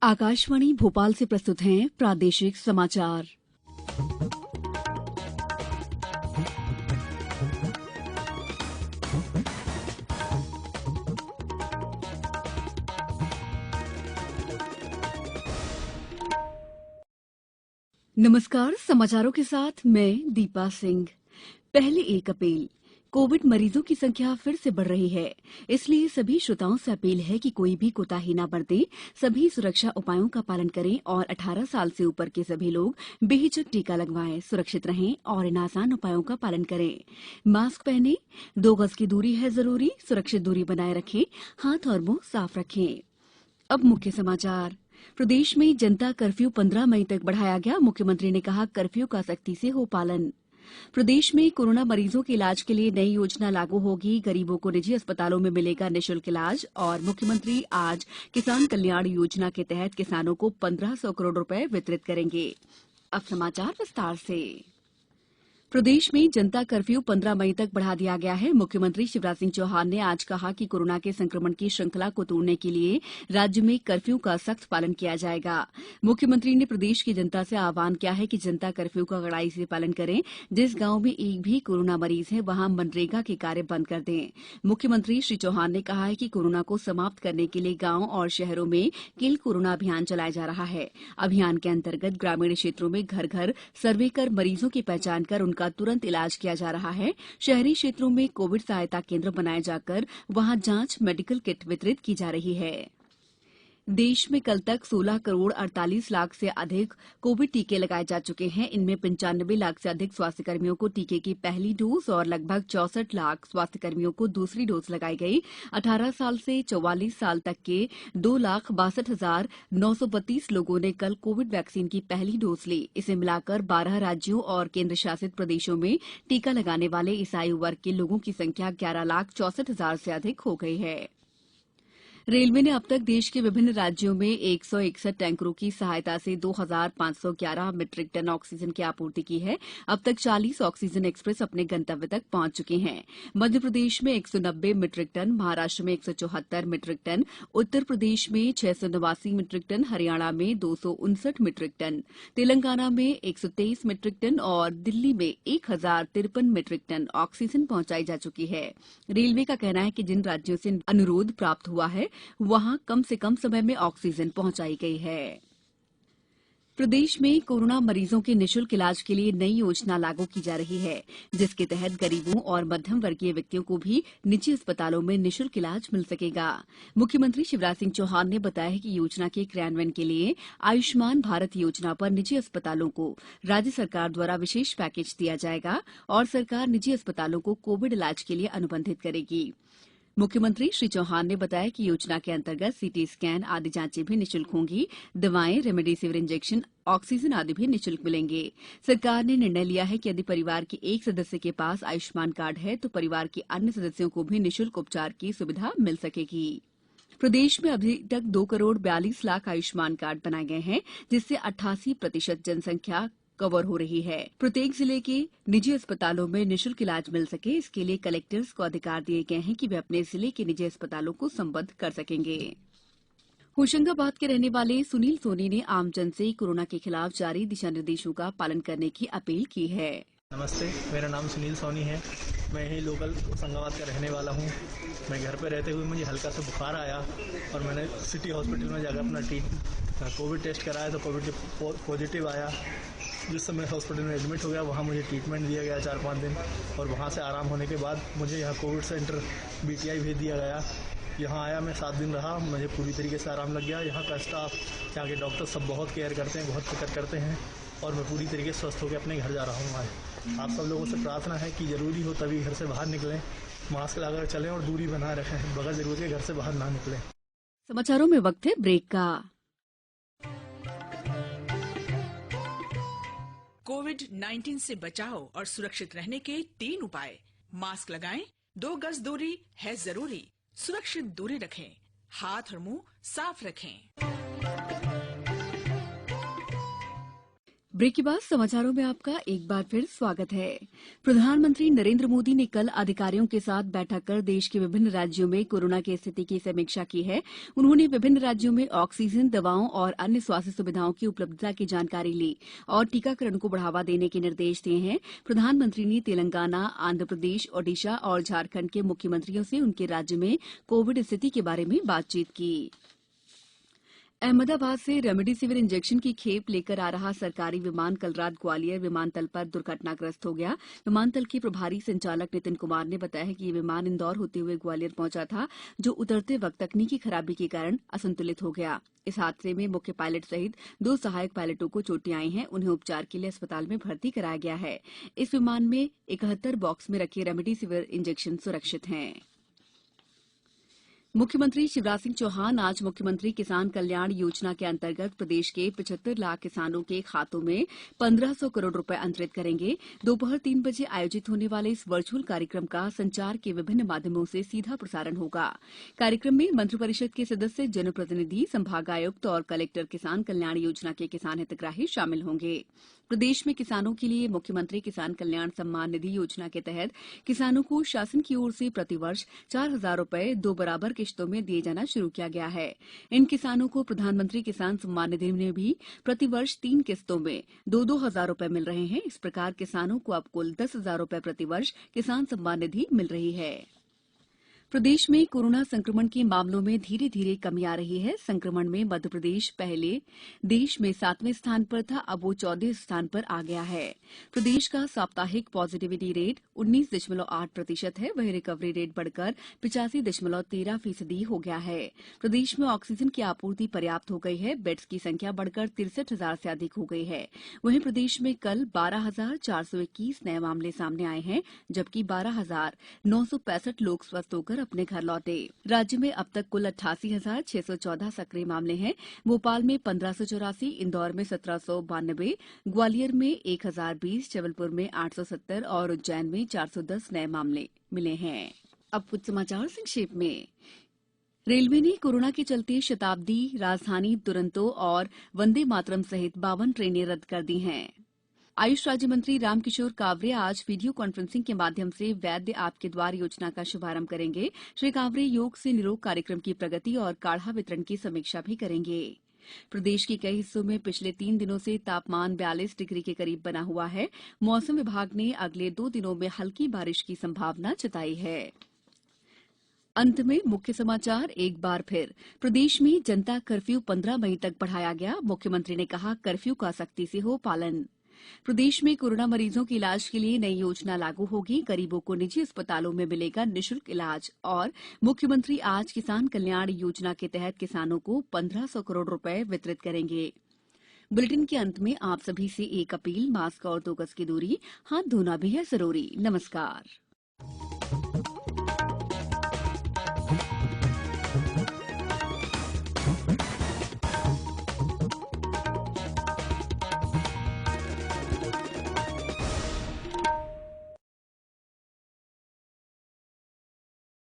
आकाशवाणी भोपाल से प्रस्तुत हैं प्रादेशिक समाचार। नमस्कार, समाचारों के साथ मैं दीपा सिंह। पहले 1 अप्रैल कोविड मरीजों की संख्या फिर से बढ़ रही है, इसलिए सभी श्रोताओं से अपील है कि कोई भी कोताही न बरतें, सभी सुरक्षा उपायों का पालन करें और 18 साल से ऊपर के सभी लोग बेहिचक टीका लगवाएं, सुरक्षित रहें और इन आसान उपायों का पालन करें। मास्क पहनें, 2 गज की दूरी है जरूरी, सुरक्षित दूरी बनाए रखें, हाथ और मुंह साफ रखें। अब मुख्य समाचार। प्रदेश में जनता कर्फ्यू 15 मई तक बढ़ाया गया। मुख्यमंत्री ने कहा, कर्फ्यू का सख्ती से हो पालन। प्रदेश में कोरोना मरीजों के इलाज के लिए नई योजना लागू होगी। गरीबों को निजी अस्पतालों में मिलेगा निःशुल्क इलाज। और मुख्यमंत्री आज किसान कल्याण योजना के तहत किसानों को 1500 करोड़ रुपए वितरित करेंगे। अब समाचार विस्तार से। प्रदेश में जनता कर्फ्यू 15 मई तक बढ़ा दिया गया है। मुख्यमंत्री शिवराज सिंह चौहान ने आज कहा कि कोरोना के संक्रमण की श्रृंखला को तोड़ने के लिए राज्य में कर्फ्यू का सख्त पालन किया जाएगा। मुख्यमंत्री ने प्रदेश की जनता से आह्वान किया है कि जनता कर्फ्यू का कड़ाई से पालन करें। जिस गांव में एक भी कोरोना मरीज है, वहां मनरेगा के कार्य बंद कर दें। मुख्यमंत्री श्री चौहान ने कहा है कि कोरोना को समाप्त करने के लिए गांव और शहरों में किल कोरोना अभियान चलाया जा रहा है। अभियान के अंतर्गत ग्रामीण क्षेत्रों में घर घर सर्वे कर मरीजों की पहचान कर उनका तुरंत इलाज किया जा रहा है। शहरी क्षेत्रों में कोविड सहायता केंद्र बनाए जाकर वहां जांच, मेडिकल किट वितरित की जा रही है। देश में कल तक 16 करोड़ 48 लाख से अधिक कोविड टीके लगाए जा चुके हैं। इनमें 95 लाख से अधिक स्वास्थ्यकर्मियों को टीके की पहली डोज और लगभग 64 लाख स्वास्थ्यकर्मियों को दूसरी डोज लगाई गई। 18 साल से 44 साल तक के 2,62,932 लोगों ने कल कोविड वैक्सीन की पहली डोज ली। इसे मिलाकर 12 राज्यों और केंद्र शासित प्रदेशों में टीका लगाने वाले इस आयु वर्ग के लोगों की संख्या 11,64,000 से अधिक हो गई है। रेलवे ने अब तक देश के विभिन्न राज्यों में 161 टैंकरों की सहायता से 2,511 मीट्रिक टन ऑक्सीजन की आपूर्ति की है। अब तक 40 ऑक्सीजन एक्सप्रेस अपने गंतव्य तक पहुंच चुके हैं। मध्य प्रदेश में 190 मीट्रिक टन, महाराष्ट्र में 174 मीट्रिक टन, उत्तर प्रदेश में 689 मीट्रिक टन, हरियाणा में 259 मीट्रिक टन, तेलंगाना में 123 मीट्रिक टन और दिल्ली में 1053 मीट्रिक टन ऑक्सीजन पहुंचाई जा चुकी है। रेलवे का कहना है कि जिन राज्यों से अनुरोध प्राप्त हुआ है, वहां कम से कम समय में ऑक्सीजन पहुंचाई गई है। प्रदेश में कोरोना मरीजों के निःशुल्क इलाज के लिए नई योजना लागू की जा रही है, जिसके तहत गरीबों और मध्यम वर्गीय व्यक्तियों को भी निजी अस्पतालों में निःशुल्क इलाज मिल सकेगा। मुख्यमंत्री शिवराज सिंह चौहान ने बताया है कि योजना के क्रियान्वयन के लिए आयुष्मान भारत योजना पर निजी अस्पतालों को राज्य सरकार द्वारा विशेष पैकेज दिया जाएगा और सरकार निजी अस्पतालों को कोविड इलाज के लिए अनुबंधित करेगी। मुख्यमंत्री श्री चौहान ने बताया कि योजना के अंतर्गत सीटी स्कैन आदि जांचें भी निःशुल्क होंगी। दवाएं, रेमडेसिविर इंजेक्शन, ऑक्सीजन आदि भी निःशुल्क मिलेंगे। सरकार ने निर्णय लिया है कि यदि परिवार के एक सदस्य के पास आयुष्मान कार्ड है, तो परिवार के अन्य सदस्यों को भी निःशुल्क उपचार की सुविधा मिल सकेगी। प्रदेश में अभी तक 2 करोड़ 42 लाख आयुष्मान कार्ड बनाए गए हैं, जिससे 88% जनसंख्या कवर हो रही है। प्रत्येक जिले के निजी अस्पतालों में निःशुल्क इलाज मिल सके, इसके लिए कलेक्टर्स को अधिकार दिए गए हैं कि वे अपने जिले के निजी अस्पतालों को संबद्ध कर सकेंगे। होशंगाबाद के रहने वाले सुनील सोनी ने आमजन से कोरोना के खिलाफ जारी दिशा निर्देशों का पालन करने की अपील की है। नमस्ते, मेरा नाम सुनील सोनी है। मैं यही लोकल होशंगाबाद का रहने वाला हूँ। मैं घर पे रहते हुए मुझे हल्का सा बुखार आया और मैंने सिटी हॉस्पिटल में जाकर अपना कोविड टेस्ट कराया तो कोविड पॉजिटिव आया। जिस समय हॉस्पिटल में एडमिट हो गया, वहाँ मुझे ट्रीटमेंट दिया गया 4-5 दिन और वहाँ से आराम होने के बाद मुझे यहाँ कोविड सेंटर BTI भेज दिया गया। यहाँ आया, मैं 7 दिन रहा, मुझे पूरी तरीके से आराम लग गया। यहाँ का स्टाफ, यहाँ के डॉक्टर सब बहुत केयर करते हैं, बहुत फिक्र करते हैं और मैं पूरी तरीके से स्वस्थ होकर अपने घर जा रहा हूँ। आप सब लोगों से प्रार्थना है कि ज़रूरी हो तभी घर से बाहर निकलें, मास्क लगाकर चलें और दूरी बनाए रखें, बगैर जरूरत के घर से बाहर ना निकलें। समाचारों में वक्त है ब्रेक का। कोविड-19 से बचाव और सुरक्षित रहने के 3 उपाय। मास्क लगाएं, 2 गज दूरी है जरूरी, सुरक्षित दूरी रखें, हाथ और मुंह साफ रखें। ब्रेक के बाद समाचारों में आपका एक बार फिर स्वागत है। प्रधानमंत्री नरेंद्र मोदी ने कल अधिकारियों के साथ बैठक कर देश के विभिन्न राज्यों में कोरोना की स्थिति की समीक्षा की है। उन्होंने विभिन्न राज्यों में ऑक्सीजन, दवाओं और अन्य स्वास्थ्य सुविधाओं की उपलब्धता की जानकारी ली और टीकाकरण को बढ़ावा देने के निर्देश दिए हैं। प्रधानमंत्री ने तेलंगाना, आंध्र प्रदेश, ओडिशा और झारखंड के मुख्यमंत्रियों से उनके राज्य में कोविड स्थिति के बारे में बातचीत की। अहमदाबाद से रेमडेसिविर इंजेक्शन की खेप लेकर आ रहा सरकारी विमान कल रात ग्वालियर विमानतल पर दुर्घटनाग्रस्त हो गया। विमानतल के प्रभारी संचालक नितिन कुमार ने बताया कि ये विमान इंदौर होते हुए ग्वालियर पहुंचा था, जो उतरते वक्त तकनीकी खराबी के कारण असंतुलित हो गया। इस हादसे में मुख्य पायलट सहित 2 सहायक पायलटों को चोटें आई हैं। उन्हें उपचार के लिए अस्पताल में भर्ती कराया गया है। इस विमान में 71 बॉक्स में रखे रेमडेसिविर इंजेक्शन सुरक्षित हैं। मुख्यमंत्री शिवराज सिंह चौहान आज मुख्यमंत्री किसान कल्याण योजना के अंतर्गत प्रदेश के 75 लाख किसानों के खातों में 1500 करोड़ रुपए अंतरित करेंगे। दोपहर 3 बजे आयोजित होने वाले इस वर्चुअल कार्यक्रम का संचार के विभिन्न माध्यमों से सीधा प्रसारण होगा। कार्यक्रम में मंत्रिपरिषद के सदस्य, जनप्रतिनिधि, संभागायुक्त और कलेक्टर किसान कल्याण योजना के किसान हितग्राही शामिल होंगे। प्रदेश में किसानों के लिए मुख्यमंत्री किसान कल्याण सम्मान निधि योजना के तहत किसानों को शासन की ओर से प्रतिवर्ष 4,000 रुपए 2 बराबर किश्तों में दिए जाना शुरू किया गया है। इन किसानों को प्रधानमंत्री किसान सम्मान निधि में भी प्रतिवर्ष 3 किस्तों में 2-2 हजार रुपए मिल रहे हैं। इस प्रकार किसानों को अब कुल 10,000 रुपए प्रतिवर्ष किसान सम्मान निधि मिल रही है। प्रदेश में कोरोना संक्रमण के मामलों में धीरे धीरे कमी आ रही है। संक्रमण में मध्य प्रदेश पहले देश में 7वें स्थान पर था, अब वो 14वें स्थान पर आ गया है। प्रदेश का साप्ताहिक पॉजिटिविटी रेट 19.8% है। वहीं रिकवरी रेट बढ़कर 85.13% हो गया है। प्रदेश में ऑक्सीजन की आपूर्ति पर्याप्त हो गई है। बेड्स की संख्या बढ़कर 63,000 से अधिक हो गई है। वहीं प्रदेश में कल 12,421 नए मामले सामने आए हैं, जबकि 12,965 लोग स्वस्थ होकर अपने घर लौटे। राज्य में अब तक कुल 88,614 सक्रिय मामले हैं। भोपाल में 1,584, इंदौर में 1,792, ग्वालियर में 1,020, जबलपुर में 870 और उज्जैन में 410 नए मामले मिले हैं। अब कुछ समाचार संक्षेप में। रेलवे ने कोरोना के चलते शताब्दी, राजधानी दुरंतो और वंदे मातरम सहित 52 ट्रेनें रद्द कर दी हैं। आयुष राज्य मंत्री रामकिशोर कावरे आज वीडियो कॉन्फ्रेंसिंग के माध्यम से वैद्य आपके द्वार योजना का शुभारंभ करेंगे। श्री कावरे योग से निरोग कार्यक्रम की प्रगति और काढ़ा वितरण की समीक्षा भी करेंगे। प्रदेश के कई हिस्सों में पिछले 3 दिनों से तापमान 42 डिग्री के करीब बना हुआ है। मौसम विभाग ने अगले 2 दिनों में हल्की बारिश की संभावना जताई है। अंत में मुख्य समाचार एक बार फिर। प्रदेश में जनता कर्फ्यू 15 मई तक बढ़ाया गया। मुख्यमंत्री ने कहा, कर्फ्यू का सख्ती से हो पालन। प्रदेश में कोरोना मरीजों के इलाज के लिए नई योजना लागू होगी। गरीबों को निजी अस्पतालों में मिलेगा निःशुल्क इलाज। और मुख्यमंत्री आज किसान कल्याण योजना के तहत किसानों को 1500 करोड़ रुपए वितरित करेंगे। बुलेटिन के अंत में आप सभी से एक अपील, मास्क और 2 गज की दूरी, हाथ धोना भी है जरूरी। नमस्कार।